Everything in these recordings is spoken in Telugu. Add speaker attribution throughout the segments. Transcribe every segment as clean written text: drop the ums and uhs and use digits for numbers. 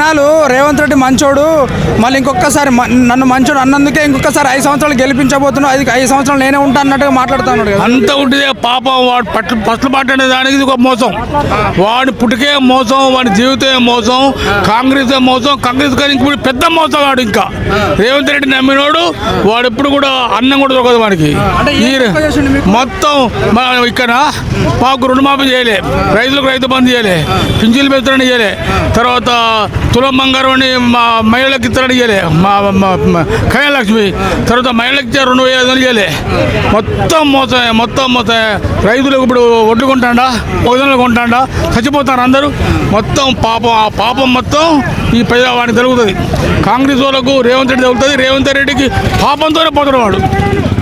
Speaker 1: జనాలు రేవంత్ రెడ్డి మంచోడు, మళ్ళీ ఇంకొకసారి నన్ను మంచోడు అన్నందుకే ఇంకొకసారి 5 సంవత్సరాలు గెలిపించబోతున్నావు, అది 5 సంవత్సరాలు నేనే ఉంటా అన్నట్టుగా మాట్లాడుతున్నాడు.
Speaker 2: అంత ఉంటే పాపం వాడు ఫస్ట్ పట్టే దానికి ఇది ఒక మోసం. వాడి పుట్టుకే మోసం, వాడి జీవితమే మోసం, కాంగ్రెస్ మోసం. కాంగ్రెస్ కానీ ఇంక పెద్ద మోసం వాడు. ఇంకా రేవంత్ రెడ్డి నమ్మినోడు వాడు ఎప్పుడు కూడా అన్నం కూడా దొరకదు వాడికి. మొత్తం ఇక్కడ మాకు రుణమాఫీ చేయలే, రైతులకు రైతు బంధు చేయలే, పింఛన్లు పెంచడం చేయలే, తర్వాత తులం బంగారం అని మా మహిళలకు ఇస్తారని చేయలే, మా కళ్యాణలక్ష్మి, తర్వాత మహిళలకు ఇచ్చే 2,500 చేయలే. మొత్తం మోసమే, మొత్తం మోసమే. రైతులకు ఇప్పుడు ఒడ్లు కొంటాడా, పొగదనలు కొంటాడా, చచ్చిపోతారు అందరూ. మొత్తం పాపం, ఆ పాపం మొత్తం ఈ ప్రజావాడికి జరుగుతుంది. కాంగ్రెస్ వాళ్ళకు రేవంత్ రెడ్డి తగులుతుంది. రేవంత్ రెడ్డికి పాపంతోనే పోతాడు వాడు.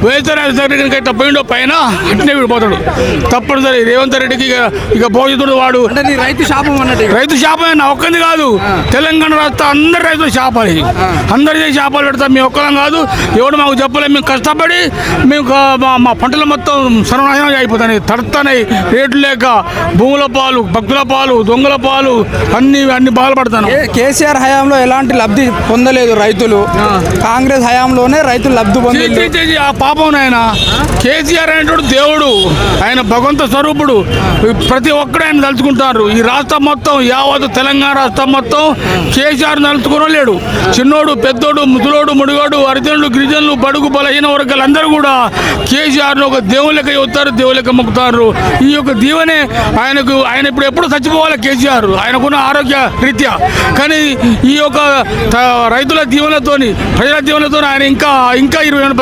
Speaker 2: వైఎస్ఆర్ ఇట్లా పోయిండో పైన అట్నే విడిపోతాడు. తప్పనిసరి రేవంత్ రెడ్డికి ఇక భవిష్యత్తుడు వాడు.
Speaker 1: రైతు శాపం అన్నట్టు.
Speaker 2: రైతు శాపం నా ఒక్కది కాదు, తెలంగాణ రాష్ట్రం అందరు రైతులు శాపాలి. అందరికీ శాపాలు పెడతాం. మేము ఒక్కరం కాదు, ఎవడు మాకు చెప్పలేదు. మేము కష్టపడి మేము మా పంటలు మొత్తం సర్వనాశనం అయిపోతాయి, తడతాయి. రేట్లు లేక భూముల పాలు, భక్తుల పాలు, దొంగల పాలు అన్ని బాధపడతాను.
Speaker 1: కేసీఆర్ హయాంలో ఎలాంటి లబ్ధి పొందలేదు రైతులు, కాంగ్రెస్ హయాంలోనే రైతులు లబ్ధి పొందలేదు.
Speaker 2: ఆ పాపం ఆయన కేసీఆర్ అనేటువంటి దేవుడు, ఆయన భగవంత స్వరూపుడు. ప్రతి ఒక్కరు ఆయన తలుచుకుంటారు. ఈ రాష్ట్రం మొత్తం, యావత్ తెలంగాణ రాష్ట్రం మొత్తం కేసీఆర్ తలుచుకోలేడు. చిన్నోడు, పెద్దోడు, ముసలోడు, ముడిగాడు, హరిజనులు, గిరిజనులు, బడుగు బలహీన వర్గాలు అందరూ కూడా కేసీఆర్ను ఒక దేవుని లెక్క చెబుతారు, దేవుని లెక్క మొక్కుతారు. ఈ యొక్క దీవెనే ఆయనకు. ఆయన ఇప్పుడు ఎప్పుడు చచ్చిపోవాలి కేసీఆర్, ఆయనకున్న ఆరోగ్య రీత్యా. కానీ ఈ యొక్క రైతుల దీవెనతోని, ప్రజల దీవెనతోని ఆయన ఇంకా 20 ఏళ్ళు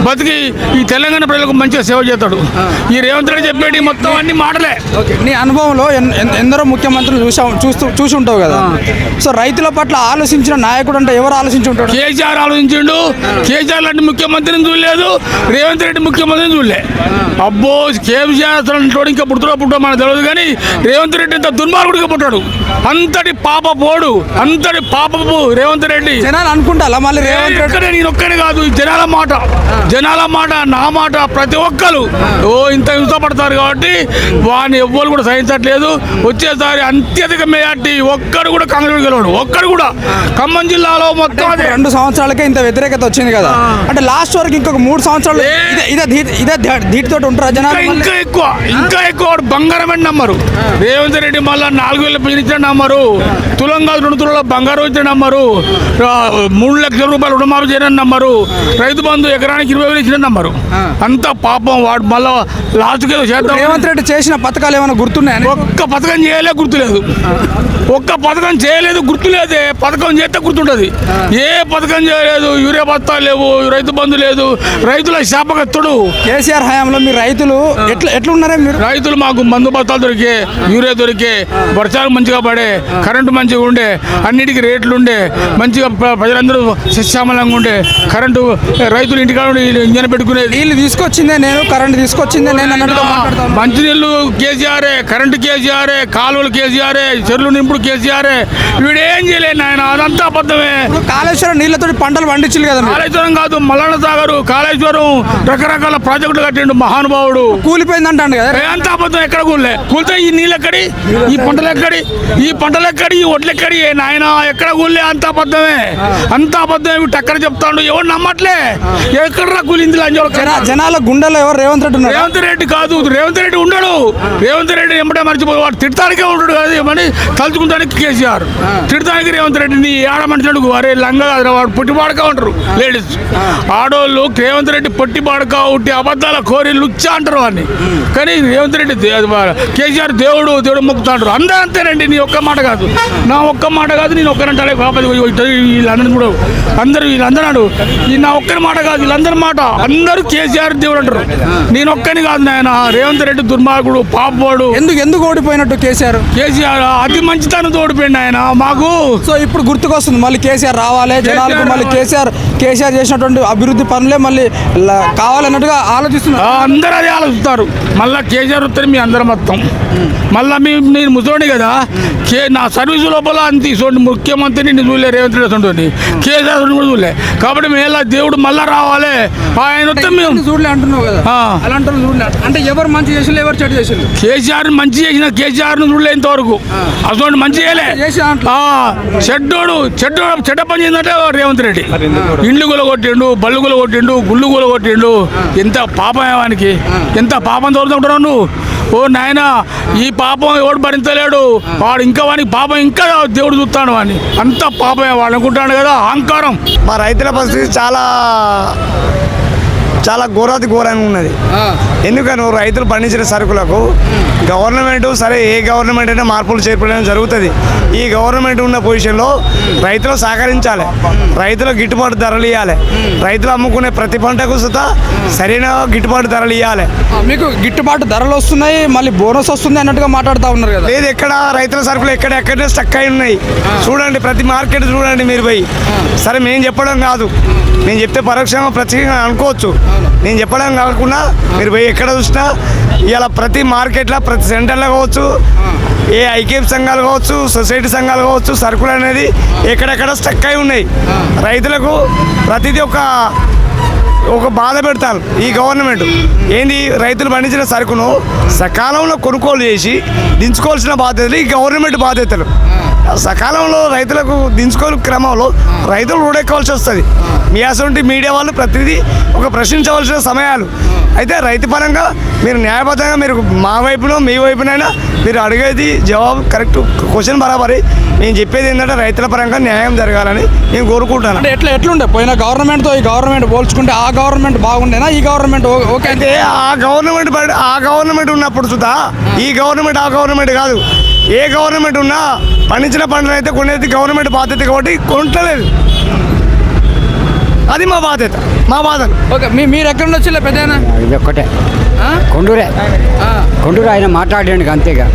Speaker 2: బతికి ఈ తెలంగాణ ప్రజలకు మంచిగా సేవ చేస్తాడు. ఈ రేవంత్ రెడ్డి చెప్పేటి మొత్తం అన్ని మాటలే.
Speaker 1: నీ అనుభవంలో ఎందరో ముఖ్యమంత్రులు చూసి ఉంటావు కదా. సో రైతుల పట్ల ఆలోచించిన నాయకుడు అంటే ఎవరు ఆలోచించి ఉంటాడు?
Speaker 2: కేసీఆర్ ఆలోచించిండు. కేసీఆర్ లాంటి ముఖ్యమంత్రిని చూడలేదు, రేవంత్ రెడ్డి ముఖ్యమంత్రిని చూడలే. అబ్బో, కేసీఆర్ అసలు ఇంకా పుట్టో మనకు తెలియదు, కానీ రేవంత్ రెడ్డి ఇంత దుర్మార్గుడిగా పుట్టాడు. అంతటి పాప పోడు, అంతటి పాపపు రేవంత్ రెడ్డి.
Speaker 1: జనాలు అనుకుంటా మళ్ళీ రేవంత్ రెడ్డి
Speaker 2: నేను ఒక్కనే కాదు, జనాల మాట, నా మాట, ప్రతి ఒక్కరు ఇంత హింసపడతారు. కాబట్టి వాడిని ఎవ్వరు కూడా సహించట్లేదు. వచ్చేసారి అత్యధిక మెజార్టీ ఒక్కడు కూడా కాంగ్రెస్ గెలవడు, ఒక్కడు కూడా. ఖమ్మం జిల్లాలో మొత్తం
Speaker 1: 2 సంవత్సరాలకే ఇంత వ్యతిరేకత వచ్చింది కదా, అంటే లాస్ట్ వరకు ఇంకొక 3 సంవత్సరాలు ఇదే ధీటితో ఉంటారు జనాలు.
Speaker 2: ఇంకా ఎక్కువ బంగారం అని నమ్మరు. రేవంత్ రెడ్డి మళ్ళీ 4,000 పెన్షన్ ఇచ్చిన నమ్మరు, తులం కాదు 2 తులాల బంగారం ఇచ్చిన నమ్మరు, 3 లక్షల రూపాయలు రుణమాఫీ చేయడం నమ్మరు, రైతు బంధు ఎకరానికి 20,000 ఇచ్చిన నమ్మరు. అంత పాపం వాడు. మళ్ళీ లాస్ట్కి ఏదో చేద్దాం.
Speaker 1: రేవంత్ రెడ్డి చేసిన పథకాలు ఏమైనా గుర్తున్నాయని?
Speaker 2: ఒక్క పథకం చేయలే, గుర్తులేదు. ఒక్క పథకం చేయలేదు, గుర్తులేదే. పథకం చేస్తే గుర్తుంటుంది. ఏ పథకం చేయలేదు. యూరియా బస్తాలు లేవు, రైతు బంధు లేదు, రైతుల శాపకత్తుడు.
Speaker 1: కేసీఆర్ హయాంలో మీ రైతులు ఎట్లున్నారే? మీరు
Speaker 2: రైతులు మాకు మందు బస్తాలు దొరికే, యూరియా దొరికే, వర్షాలు మంచిగా పడే, కరెంటు మంచిగా ఉండే, అన్నిటికీ రేట్లు ఉండే, మంచిగా ప్రజలందరూ సస్యామలంగా ఉండే, కరెంటు రైతులు ఇంటికాడ ఇంజన్ పెట్టుకునేది.
Speaker 1: నీళ్ళు తీసుకొచ్చిందే నేను, కరెంట్ తీసుకొచ్చిందే నేను అన్నట్టుగా మాట్లాడతాను.
Speaker 2: మంచినీళ్ళు కేసీఆరే, కరెంటు కేసీఆరే, కాలువలు కేసీఆరే, చెరువులు నింపుడు కేసీఆరే. వీడేం చేయలేదు ఆయన, అదంతా అబద్ధమే.
Speaker 1: కాళేశ్వరం నీళ్లతో పంటలు పండించాలి కదా.
Speaker 2: కాళేశ్వరం కాదు, మల్లన్న సాగరు, కాళేశ్వరం రకరకాల ప్రాజెక్టులు కట్టిండు మహానుభావుడు.
Speaker 1: కూలిపోయింది అంటాడు కదా.
Speaker 2: అంత అబద్ధం. ఎక్కడ కూలే? కూలితే ఈ నీళ్ళు ఎక్కడి, ఈ పంటలు ఎక్కడి, ఈ ఒడ్లు ఎక్కడి నాయన, ఎక్కడ కూలే? అంత అబద్ధమే, అంత అబద్ధమే. టక్కర చెప్తాడు, ఎవరు నమ్మట్లే. ఎక్కడ కూలింది?
Speaker 1: జనాల గుండెలో ఎవరు? రేవంత్ రెడ్డి ఉన్నాడు.
Speaker 2: రేవంత్ రెడ్డి కాదు, రేవంత్ రెడ్డి ఉండడు. రేవంత్ రెడ్డి ఎంబడే మర్చిపోయి వాడు తిడతానికే ఉంటాడు కదా. ఏమని తలుచుకుంటానికి కేసీఆర్, తిడతానికి రేవంత్ రెడ్డిని ఆడ మనుషుడు. అరే లంగా కాదు, వాడు పొట్టి పాడక ఉంటారు లేడీస్. ఆడోళ్ళు రేవంత్ రెడ్డి పొట్టి పాడక ఉట్టి అబద్ధాల కోరి లుచ్చా అంటారు వాడిని. కానీ రేవంత్ రెడ్డి కేసీఆర్ దేవుడు మొక్కుతాడు. అందరూ అంతేనండి. నీ ఒక్క మాట కాదు, నా ఒక్క మాట కాదు, నేను ఒక్కరంటే వీళ్ళందరూ కూడా అందరూ వీళ్ళందరూ ఈ నా ఒక్కరి మాట కాదు, వీళ్ళందరి మాట. అందరూ కేసీఆర్ దేవుడు అంటారు. నేను ఒక్కని కాదు నాయన. రేవంత్ రెడ్డి దుర్మార్గుడు, పాపవాడు.
Speaker 1: ఎందుకు ఓడిపోయినట్టు కేసీఆర్?
Speaker 2: అతి మంచితనంతో ఓడిపోయింది ఆయన మాకు.
Speaker 1: సో ఇప్పుడు గుర్తుకొస్తుంది మళ్ళీ కేసీఆర్ రావాలి జనాలకు, మళ్ళీ కేసీఆర్ చేసినటువంటి అభివృద్ధి పనులే మళ్ళీ కావాలన్నట్టుగా ఆలోచిస్తున్నారు.
Speaker 2: అందరూ అదే ఆలోచిస్తారు. మళ్ళీ కేసీఆర్ వస్తే మీ అందరం మొత్తం మళ్ళీ నేను ముసోడి కదా. నా సర్వీసు లోపల అంత ఇటువంటి ముఖ్యమంత్రిని చూడలే, రేవంత్ రెడ్డి ఉంటుంది, కేసీఆర్ కూడా చూడలే. కాబట్టి మేళ దేవుడు మళ్ళీ రావాలి, ఆయన వస్తే మేము
Speaker 1: చూడలే అంటున్నావు కదా,
Speaker 2: ఆ.
Speaker 1: అలాంటి చూడలే అంటే ఎవరు మంచి చేసిండు ఎవరు చెడు చేసిండు?
Speaker 2: కేసీఆర్ మంచి చేసిన కేసీఆర్ చూడలే ఇంతవరకు అసలు మంచి చేయలే
Speaker 1: చేసి దాంట్లో
Speaker 2: చెడ్డ పని చేసిందంటే రేవంత్ రెడ్డి ఇండ్లు కొట్టిండు, బళ్ళు కొట్టిండు, గుళ్ళు కొట్టిండు. ఎంత పాపం వానికి, ఎంత పాపం తోడుతుంటావు నువ్వు. ఓ నాయన, ఈ పాపం ఎవడు భరించలేడు. వాడు ఇంకా వానికి పాపం ఇంకా దేవుడు చూస్తాడు వాడిని. అంత పాపమే వాడు అనుకుంటాడు కదా, అహంకారం.
Speaker 3: మా రైతుల పరిస్థితి చాలా చాలా ఘోరంగా ఉన్నది. ఎందుకని రైతులు పండించిన సరుకులకు గవర్నమెంట్ సరే, ఏ గవర్నమెంట్ అయినా మార్పులు చేపట్టడం జరుగుతుంది. ఈ గవర్నమెంట్ ఉన్న పొజిషన్లో రైతులు సహకరించాలి, రైతులకు గిట్టుబాటు ధరలు ఇవ్వాలి, రైతులు అమ్ముకునే ప్రతి పంటకు సుతా సరైన గిట్టుబాటు ధరలు ఇవ్వాలి.
Speaker 1: మీకు గిట్టుబాటు ధరలు వస్తున్నాయి, మళ్ళీ బోనస్ వస్తుంది అన్నట్టుగా మాట్లాడుతూ ఉన్నారు కదా.
Speaker 3: లేదు, ఎక్కడ రైతుల సరుకులు ఎక్కడెక్కడే స్టక్ అయి ఉన్నాయి. చూడండి, ప్రతి మార్కెట్ చూడండి మీరు పోయి. సరే, మేము చెప్పడం కాదు, నేను చెప్తే పరోక్షంగా ప్రత్యేకంగా అనుకోవచ్చు. నేను చెప్పడం కాకుండా మీరు పోయి ఎక్కడ చూసినా ఇవాళ ప్రతి మార్కెట్లో, ప్రతి సెంటర్లో కావచ్చు, ఏ ఐక్యప్ సంఘాలు కావచ్చు, సొసైటీ సంఘాలు కావచ్చు, సరుకులు అనేది ఎక్కడెక్కడ స్టక్ అయి ఉన్నాయి. రైతులకు ప్రతిదీ ఒక బాధ పెడతారు ఈ గవర్నమెంట్. ఏంది, రైతులు పండించిన సరుకును సకాలంలో కొనుగోలు చేసి దించుకోవాల్సిన బాధ్యతలు ఈ గవర్నమెంట్ బాధ్యతలు. సకాలంలో రైతులకు దించుకోని క్రమంలో రైతులు రోడెక్కవలసి వస్తుంది. మీ అసలు మీడియా వాళ్ళు ప్రతిదీ ప్రశ్నించవలసిన సమయాలు. అయితే రైతు పరంగా మీరు న్యాయబద్ధంగా మీరు మా వైపునో మీ వైపునైనా మీరు అడిగేది జవాబు కరెక్ట్, క్వశ్చన్ బరాబరి. నేను చెప్పేది ఏంటంటే రైతుల పరంగా న్యాయం జరగాలని నేను కోరుకుంటాను.
Speaker 1: అంటే ఎట్లుండే పోయిన గవర్నమెంట్తో ఈ గవర్నమెంట్ పోల్చుకుంటే ఆ గవర్నమెంట్ బాగుండేనా, ఈ గవర్నమెంట్ ఓకే?
Speaker 3: అయితే ఆ గవర్నమెంట్ ఉన్నప్పుడు సుధా ఈ గవర్నమెంట్ ఆ గవర్నమెంట్ కాదు. ఏ గవర్నమెంట్ ఉన్నా పండించిన పంటలు అయితే కొనేది గవర్నమెంట్ బాధ్యత కాబట్టి కొనట్లేదు. అది మా బాధ్యత, మా బాధలు.
Speaker 1: ఓకే, మీరు ఎక్కడి నుంచి వచ్చి పెద్దనా?
Speaker 4: ఇది ఒక్కటే కొండూరే, కొండూరు ఆయన మాట్లాడడానికి అంతేగా.